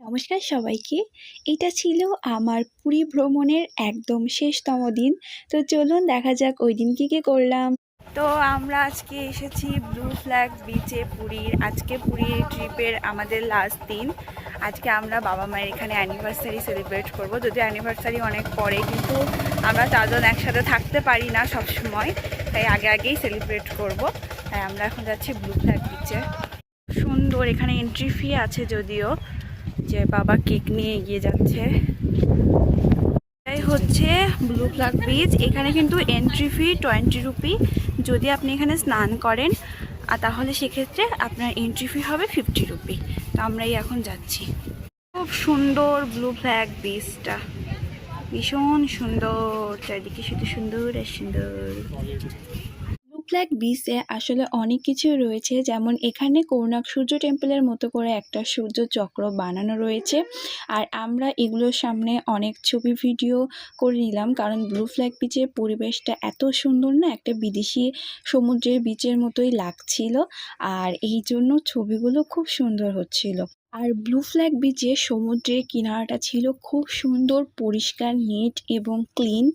নমস্কার সবাইকে। এটা ছিল আমার পুরী ভ্রমণের একদম শেষতম দিন। তো চলুন দেখা যাক ওই দিন কী করলাম। তো আমরা আজকে এসেছি ব্লু ফ্ল্যাগ বিচে পুরীর। আজকে পুরীর ট্রিপের আমাদের লাস্ট দিন। আজকে আমরা বাবা মায়ের এখানে অ্যানিভার্সারি সেলিব্রেট করব। যদিও অ্যানিভার্সারি অনেক পরে, কিন্তু আমরা চারজন একসাথে থাকতে পারি না সব সময়, তাই আগেই সেলিব্রেট করব। তাই আমরা এখন যাচ্ছি ব্লু ফ্ল্যাগ বিচে। সুন্দর, এখানে এন্ট্রি ফি আছে যদিও। যে বাবা কেক নিয়ে এগিয়ে যাচ্ছে। এটাই হচ্ছে ব্লু ফ্ল্যাগ বিচ। এখানে কিন্তু এন্ট্রি ফি 20 রুপি। যদি আপনি এখানে স্নান করেন তাহলে সেক্ষেত্রে আপনার এন্ট্রি ফি হবে 50 রুপি। তো আমরাই এখন যাচ্ছি। খুব সুন্দর ব্লু ফ্ল্যাগ বিচটা, ভীষণ সুন্দর। চারিদিকে শুধু সুন্দর আর সুন্দর। ব্লু ফ্ল্যাগ বিচে আসলে অনেক কিছু রয়েছে, যেমন এখানে কোণার্ক সূর্য টেম্পলের মতো করে একটা সূর্য চক্র বানানো রয়েছে। আর আমরা এগুলোর সামনে অনেক ছবি ভিডিও করে নিলাম, কারণ ব্লু ফ্ল্যাগ বিচের পরিবেশটা এত সুন্দর না, একটা বিদেশি সমুদ্রের বিচের মতোই লাগছিল। আর এই জন্য ছবিগুলো খুব সুন্দর হচ্ছিল। আর ব্লু ফ্ল্যাগ বিচে সমুদ্রের কিনারাটা ছিল খুব সুন্দর, পরিষ্কার, নিট এবং ক্লিন।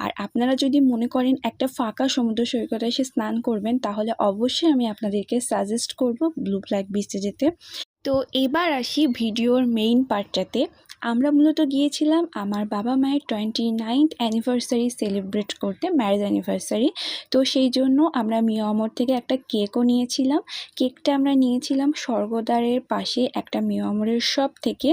আর আপনারা যদি মনে করেন একটা ফাঁকা সমুদ্র সৈকতে এসে স্নান করবেন, তাহলে অবশ্যই আমি আপনাদেরকে সাজেস্ট করব ব্লু ফ্ল্যাগ বিচে যেতে। তো এবার আসি ভিডিওর মেইন পার্টটাতে। আমরা মূলত গিয়েছিলাম আমার বাবা মায়ের 29th অ্যানিভার্সারি সেলিব্রেট করতে, ম্যারেজ অ্যানিভার্সারি। তো সেই জন্য আমরা মিয়ামর থেকে একটা কেকও নিয়েছিলাম। কেকটা আমরা নিয়েছিলাম স্বর্গদ্বারের পাশে একটা মিয়ামরের শপ থেকে।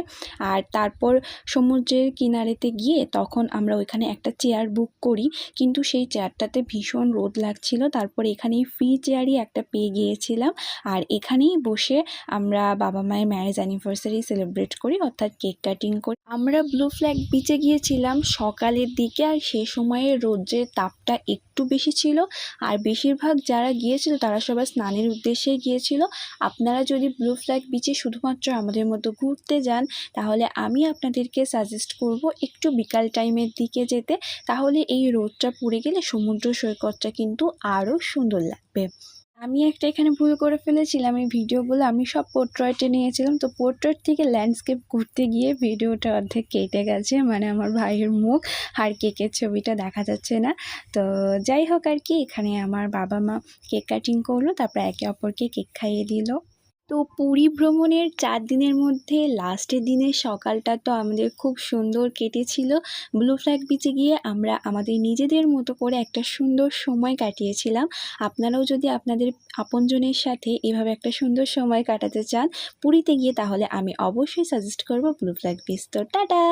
আর তারপর সমুদ্রের কিনারেতে গিয়ে তখন আমরা ওইখানে একটা চেয়ার বুক করি, কিন্তু সেই চেয়ারটাতে ভীষণ রোদ লাগছিল। তারপর এখানেই ফ্রি চেয়ারই একটা পেয়ে গিয়েছিলাম। আর এখানেই বসে আমরা বাবা মায়ের ম্যারেজ অ্যানিভার্সারি সেলিব্রেট করি, অর্থাৎ কেক কাটিং করি। আমরা ব্লু ফ্ল্যাগ বিচে গিয়েছিলাম সকালের দিকে, আর সে সময়ে রোদ্রের তাপটা একটু বেশি ছিল। আর বেশিরভাগ যারা গিয়েছিল তারা সবাই স্নানের উদ্দেশ্যে গিয়েছিল। আপনারা যদি ব্লু ফ্ল্যাগ বিচে শুধুমাত্র আমাদের মতো ঘুরতে যান, তাহলে আমি আপনাদেরকে সাজেস্ট করব একটু বিকাল টাইমের দিকে যেতে। তাহলে এই রোদটা পড়ে গেলে সমুদ্র সৈকতটা কিন্তু আরও সুন্দর লাগবে। আমি একটা এখানে ভুল করে ফেলেছিলাম, এই ভিডিওগুলো আমি সব পোর্ট্রেটে নিয়েছিলাম। তো পোর্ট্রেট থেকে ল্যান্ডস্কেপ করতে গিয়ে ভিডিওটা অর্ধেক কেটে গেছে, মানে আমার ভাইয়ের মুখ আর কেকের ছবিটা দেখা যাচ্ছে না। তো যাই হোক আর কি, এখানে আমার বাবা মা কেক কাটিং করলো, তারপর একে অপরকে কেক খাইয়ে দিল। তো পুরী ভ্রমণের 4 দিনের মধ্যে লাস্টের দিনের সকালটা তো আমাদের খুব সুন্দর কেটেছিল। ব্লু ফ্ল্যাগ বিচে গিয়ে আমরা আমাদের নিজেদের মতো করে একটা সুন্দর সময় কাটিয়েছিলাম। আপনারাও যদি আপনাদের আপনজনের সাথে এভাবে একটা সুন্দর সময় কাটাতে চান পুরীতে গিয়ে, তাহলে আমি অবশ্যই সাজেস্ট করব ব্লু ফ্ল্যাগ বিচ। তো টাটা।